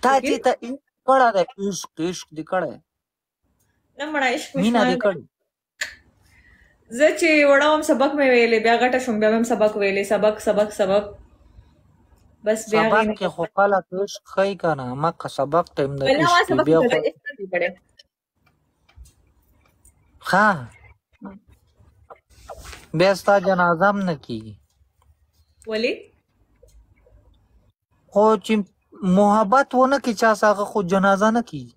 تا چې ته کړه ده عشق دې کړی نه مړه عشق مینه دې کړې زه چې وړه وم سبق مې ویلې بیا غټه شوم بیا مې سبق ویلې سبق بس بیا سبق کې خو خلک عشق ښایي که نه مکه سبق ته هم د عشق بیا خو ښه بیا ستا جنازه هم نه کېږي ولې خو چې محبت ونه کړي چا سره خو جنازه نه کېږي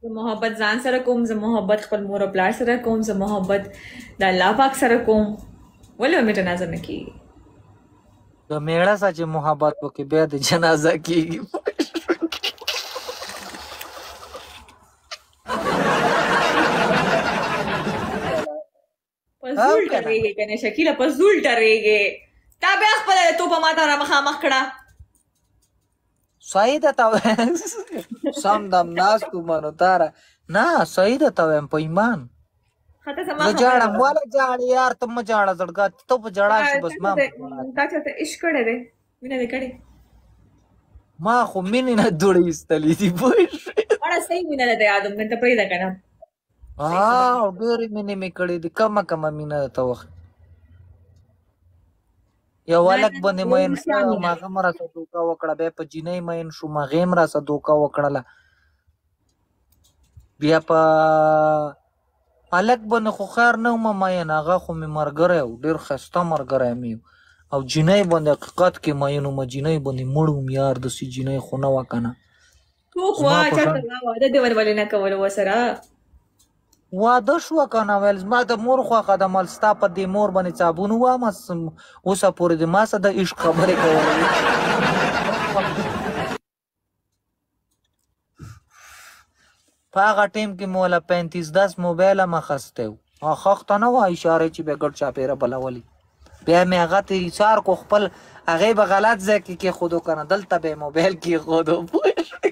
زه محبت ځان سره کوم زه محبت خپل مور او پلار سره کوم زه محبت د الله پاک سره کوم ولې مې جنازه نه کېږي د میړه سره چې محبت وکړي بیا د جنازه کېږي په زول ډرېږې که نه شکیله په زول ډرېږې تا بیا خپله توپه ما ته را مخامخ کړه صحیح ده ته وایم سم دم ناست ومنو تاره نه صحیح ده ته وایم په ایمان زه جاړم واله جاړې یار ته مه جاړه زړګا ته په جړا شي بس ما تا چاته عشق کړی دی مینه دې کړې ما خو مینې نه دوړې ایستلې دي پوه شوې اړه صحیح مینه ده یادم مې ته پرېږده که نه ډېرې مینې مې کړې دي کمه مینه ده ته وخت یو هلک باندې مین شو هغه م راسه دوکه وکړه بیا په جینۍ مین شو هغې م راسه دوکه وکړله بیا په هلک باندې خو خیر نه ومه مین هغه خو مې ملګری و ډېر ښایسته ملګری مې او جینۍ باندې حقیقت کې مین ومه جینۍ باندې مړ وم یار داسې جینۍ خو نه وه که نه څوک وه چېرته واده دې ولې نه کولو ورسره واده شوه که نه ویل زما د مور خوښه ده مال ستا په دې مور باندې صابون ووهم اوسه پورې د ما سره د عشق خبرې کولې په هغه ټیم کې مو له 35-10 موبایل هم اخیستی و خښته نه وه اشارې چې بیا ګډ چاپېره بلولي بیا مې هغه ته ایثار کو خپل هغې به غلط ځای کې کېښودو که نه دلته به یې موبایل کېښودو پوه شوې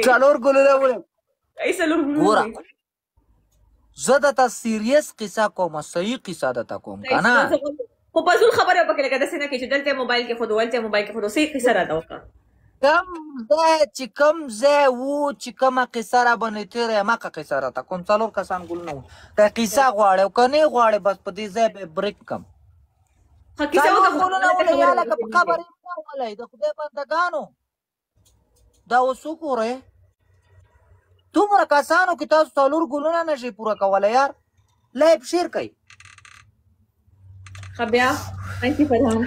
څلور ګلونه وړم ګوره زه درته سیریس قصه کوم صحیح قصه درته کوم که نه خو په زول خبرې وکړې لکه داسې نه کړې چې دلته موبایل کېښودو هلته موبایل کېښودو صحیح قصه راته وکړه کوم ځای و چې کومه قصه را باندې تېره یم هغه قصه راته کوم څلور کسان ګلونه وو که قصه غواړې او که نه یې غواړې بس په دې ځای به بریک کړم څلور ګلونه ولې یا لکه په قبر یې نه ولئ د خدای بندګانو دا اوس وګورئ دومره کسانو کې تاسو څلور ګلونه نشئ پوره کولی یار لایب شیر کوئ ښه بیا انتي فرهان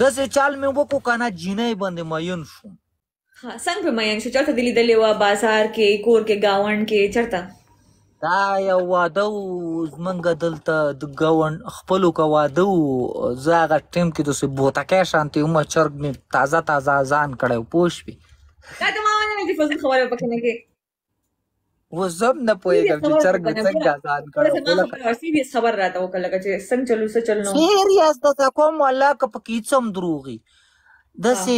داسې چال مې وکړو که نه جینۍ باندې مین شوم څنګه پې مین شو چېرته دې لیدلې وه بازار کې کور کې ګاونډ کې چېرته دا یو واده و زمونږ دلته د ګاونډ خپلو که واده و زه هغه ټیم کې داسې بوتکی شانتې ومه چرګ مې تازه اذان کړی و پوه شوې دا ته ما ونه ویل چې فضول خبرې به پکې نه کې اوس زه هم نه پوهېږم چې چرګ مې څنګه اذان کړی سیریس خبر راته وکړه لکه چې څنګه چلو څه چل نو سیریس درته کوم والله که پکې هېڅ هم دروغي داسې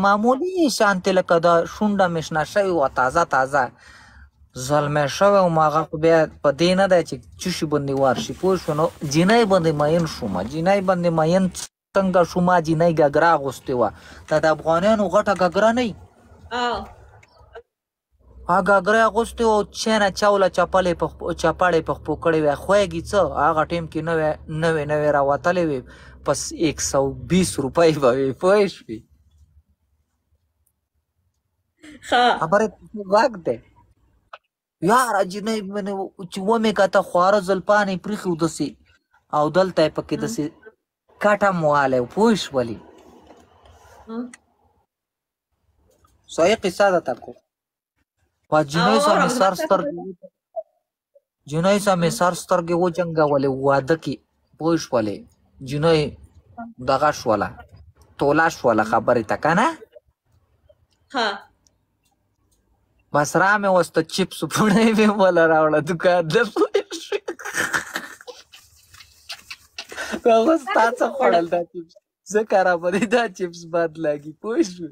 معمولي شانتې لکه دا شونډه مې شنه شوې وه تازه زلمی شوی وم هغه خو بیا په دې نه دی چې چوشي باندې وار شي پوه شو نو جینۍ باندې مین شومه جینۍ باندې مین څنګه شومه جینۍ ګګره اغوستې وه دا د افغانیانو غټه ګګره نه وي هغه ګګره اغوستې وه چینه چوله چپړې په خپو کړې وې خوږې څه هغه ټیم کې نوې راوتلې وې پس 120 روپۍ به وې پوه شوې خبرې غږ دی یاره جینۍ چې ومې کته خواره زلپانې پرېښي و داسې او دلته یې پکې داسې کټ هم والی و پوه شولې صحیح قصه درته کوم په جینۍ سره مې سر سترګې وجنګولې واده کې پوه شولې جینۍ دغه شوله توله شوله خبرې ته که نه بس را مې وسته چپس پوړی مې وله راوړه دوکان ته پوه شوې هغه ستا څه خوړل دا چپس ځکه را باندې دا چپس بد لګي پوه شوې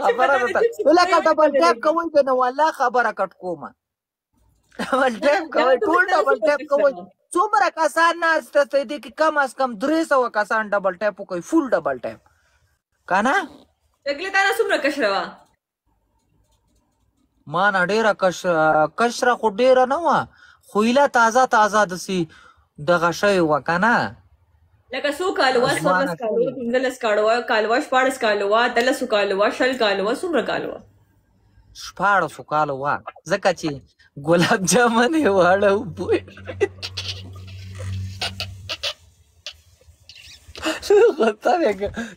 خبره ده ولکه ډبل ټیپ کوئ که نه والله خبره کټ کومه ډبل ټیپ کوئ ټول ډبل ټیپ کوئ څومره کسان ناسته دې کې کم از کم 300 کسان ډبل ټیپ کوي فول ډبل ټیپ که نه چګلتانه څومره کشره وه ما نه ډېره کشره خو ډېره نه وه خو ایله تازه تازه داسې دغه شوې وه که نه لکه څو کاله وه 14 کاله وه 15 کاله وه 14 کاله وه 13 کاله وه 20 کاله وه څومره کاله وه 14 کاله وه ځکه چې ګلاب جامن یې واړه وبوی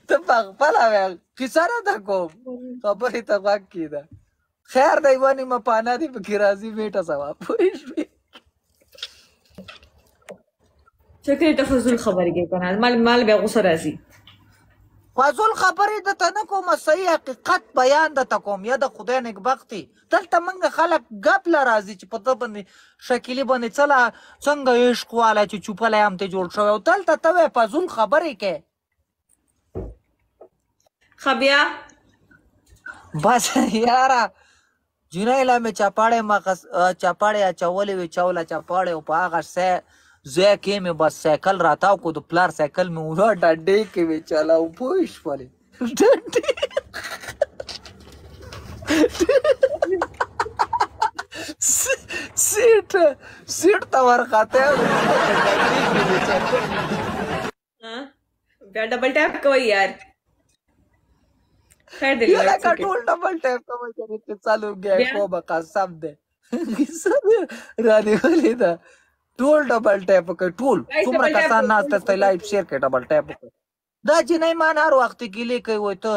ته په خپله وایه کیسه راته کوم خبرې ته غوږ کېده خیر دی ونې مپانه دې پکې راځي بیټه سوه پوه شوې چکرې ته فضول خبرې کوي که نه مال بیا غوسه راځي فضول خبرې درته نه کوم صحیح حقیقت بیان درته کوم یا د خدای نېکبختي دلته موږ خلک ګپ له راځي چې په ده باندې شکیلي باندې څنګه عشق والی چې چوپلی هم ته جوړ شوی او دلته ته وایې فضول خبرې کوې ښه بیا بس یاره جنۍ له مې چاپاړې اچولې وې چوله چاپاړې او په هغه ځای کې مې بس سایکل راتاو کو د پلار سایکل مې وړه ډنډې کې مې چلاو پوه شولې ډنډې سیټ ته ورخاته بیا ډبل ټیپ کوئ یار خیر دی لکه ټول ډبل ټیپ کوئ چې څلور ګیا کومه قسم دی کیسه مې رانیولې ده ټول ډبل ټیپ کوي ټول څومره کسان ناسته سته لایف شیر کوي ډبل ټیپ کوي دا جنۍ ما نه هر وخت ګیلې کوي وایي ته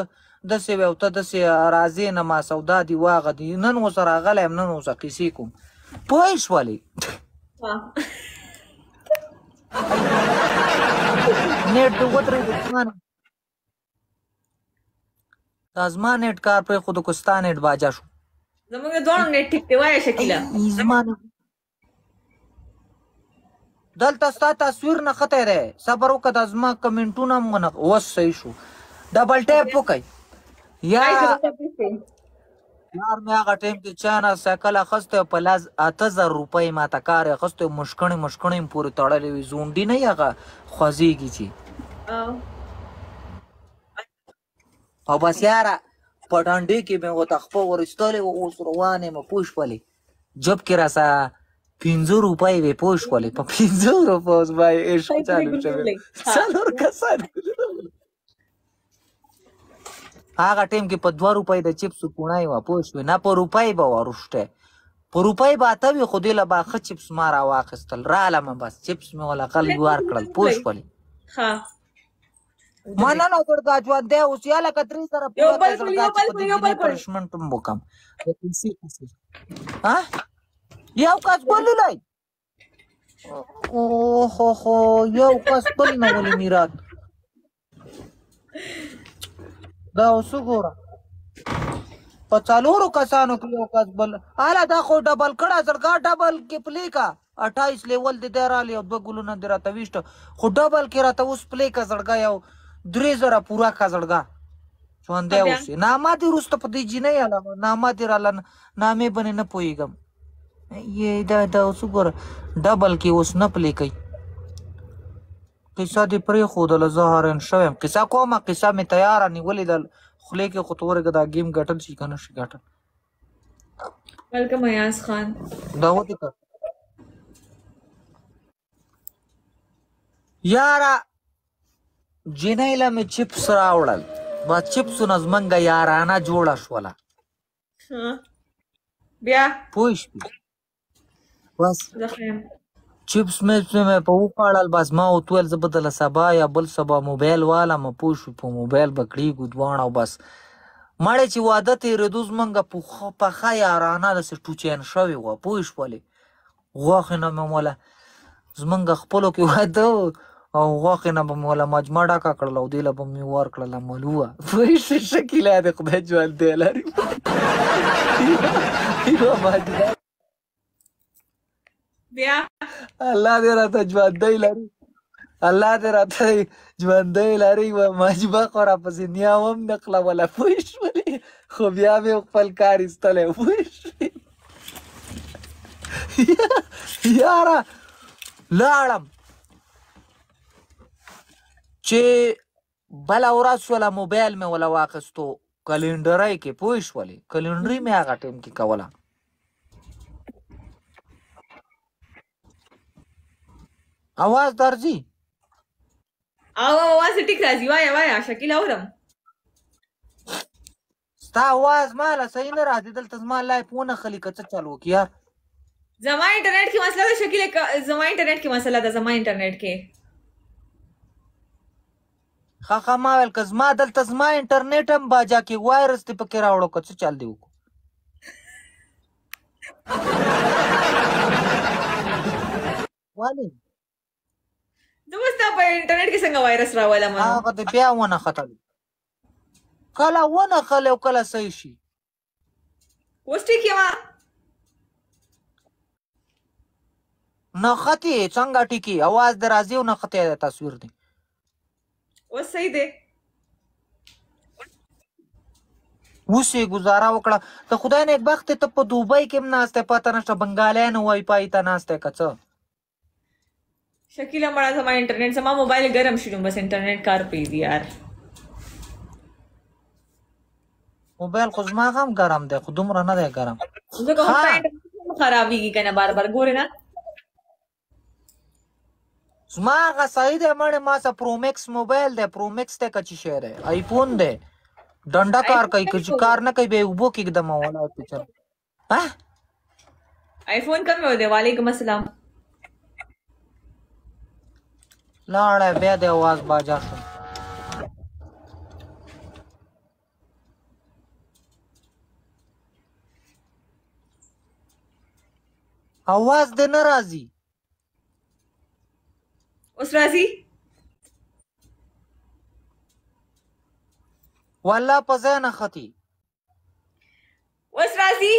داسې وې او ته داسې راځې نه ما سودا دي واغه دي نن اوس راغلی یم نن اوس قیسې کوم پوه شولې نیټ دې ودرېږي دا زما نیټ کار پرېښودو که ستا نیټ باجه شو زموږ د دواړو نیټ ټیک دی وایه شکیله زما دلته ستا تصویر نښتی دی صبر وکړه دا زما کمنټونه هم اوس صحیح شو ډبل ټیپ وکئ یار مې هغه ټایم کې چا نه سایکل اخیستی په 8000 روپۍ ماته کار یې اخیستی مشکڼې مشکڼې مې پورې تړلې وي زونډي نه یې هغه خوځېږي چې او بس یاره په ډنډې کې مې ورته خپه ورایستلې وه اوس روان یم پوه شولې جب کې راسه 15 روپۍ وې پوه شولې په 15 روپۍ اوس به یې عشق چالو شوی څلور کسان هغه ټایم کې په 2 روپۍ د چپسو پوڼۍ وه پوه شوې نه په روپۍ به وه وروستی په روپۍ به اته وي خو دې له به ښه چپس ما راواخیستل رالمه بس چپس مې ول اقل ورکړل پوه شولې مننه ګرګا ژوندی اوس یا لکه 3 سره پنشمنټ هم وکړم یو کس بللی اوهو یو کس بل نه ولې میرات دا اوس وګوره په څلورو کسانو کې یو کس بل هله دا خو ډبل کړه زړګا ډبل کې پلی کا 28 لیول دې دی رالی او 2 ګلونه دې راته ویشته خو ډبل کې راته اوس پلی کا زړګا یو 3000 پورا کا زړګا ژوندی اوسې نامه دې وروسته په دې جینۍ علامه نامه دې راله نامې باندې نه پوهېږم دا اوس وګوره ډبل کې اوس نه پلی کوي قصه دې پرېښودله زه حیران شوی یم قصه کومه قصه مې تیاره نیولې ده خولې کې خو ته ورګه دا ګیم ګټل شي که نه شي ګټل ویلکم ایاز خان دا ودې کړ یاره جنۍ له مې چپس راوړل بس چپسو نه زمونږه یارانه جوړه شوله بیا پوه شوې بس چپس مې په وخوړل بس ما ورته وویل زه به دله سبا یا بل سبا موبایل والم پوه شو په موبایل به کړېږو دواړه او بس مړی چې واده تېرېدو زمونږه پخه یارانه داسې ټوچین شوې وه پوه شولې غوښې نه مې وله زمونږ خپلو کې واده او غوښې نه به مې وله مجمه ډکه کړل او دې له به مې ورکړله ملوه پوه شوې شکیله دې خدای ژوندی لري یوه مجمه بیا الله دې راته ژوندی لري الله دې راته ژوندی لري و مجمه خو راپسې نیام هم نه کړله وله پوه شولې خو بیا مې خپل کار ایستلی پوه شوې یاره لاړم چې بله ورځ شوله موبایل مې وله واخیستو کلنډرۍ کې پوه شولې کلنډري مې هغه ټیم کې کوله اواز درځي او आवाज ټیک راځي وایا شکیل اورم ستا اواز ماله صحیح نه راځي دلته زما لایف ونه خلي که څه چل وکړي یار زما انټرنیټ کې مسله ده شکیل زما انټرنیټ کې مسله ده زما انټرنیټ کې خاخه ما ویل که زما دلته زما انټرنیټ هم باجا کې وایرس دې پکې راوړو که څه چل دې وکړو ولې زه اوس ستا په انټرنیټ کې څنګه وایرس راولم هغه دې بیا ونه ختلی کله ونه خلی او کله صحیح شي اوس ټیک یم نښتې څنګه ټیکي اواز دې راځي او نښتې دی تصویر دی اوس صحیح دی اوس یې ګزاره وکړه د خدای نیکبختې ته په دوبۍ کې هم ناستی پته نشته بنګالیانو وای پای ته ناستی که څه شکیله مړه زما انټرنیټ زما موبایل ګرم شو نو بس انټرنیټ کار پرېږدي یار موبایل خو زما هم ګرم دی خو دومره نه دی ګرم ځکه خو ستا انټرنیټ خرابېږي که نه بار بار ګورې نه زما هغه صحیح دی مړې ما څه پرومیکس موبایل دی پرومیکس دی که چې شی دی آیفون دی ډنډه کار کوي که چې کار نه کوي بیا یې اوبو کېږدم ولاړ پیچر آیفون کم یو دی وعلیکم السلام لاړی بیا د اواز باجا شو اواز دې نه راځي اوس راځي والله په ځای نښتي اوس راځي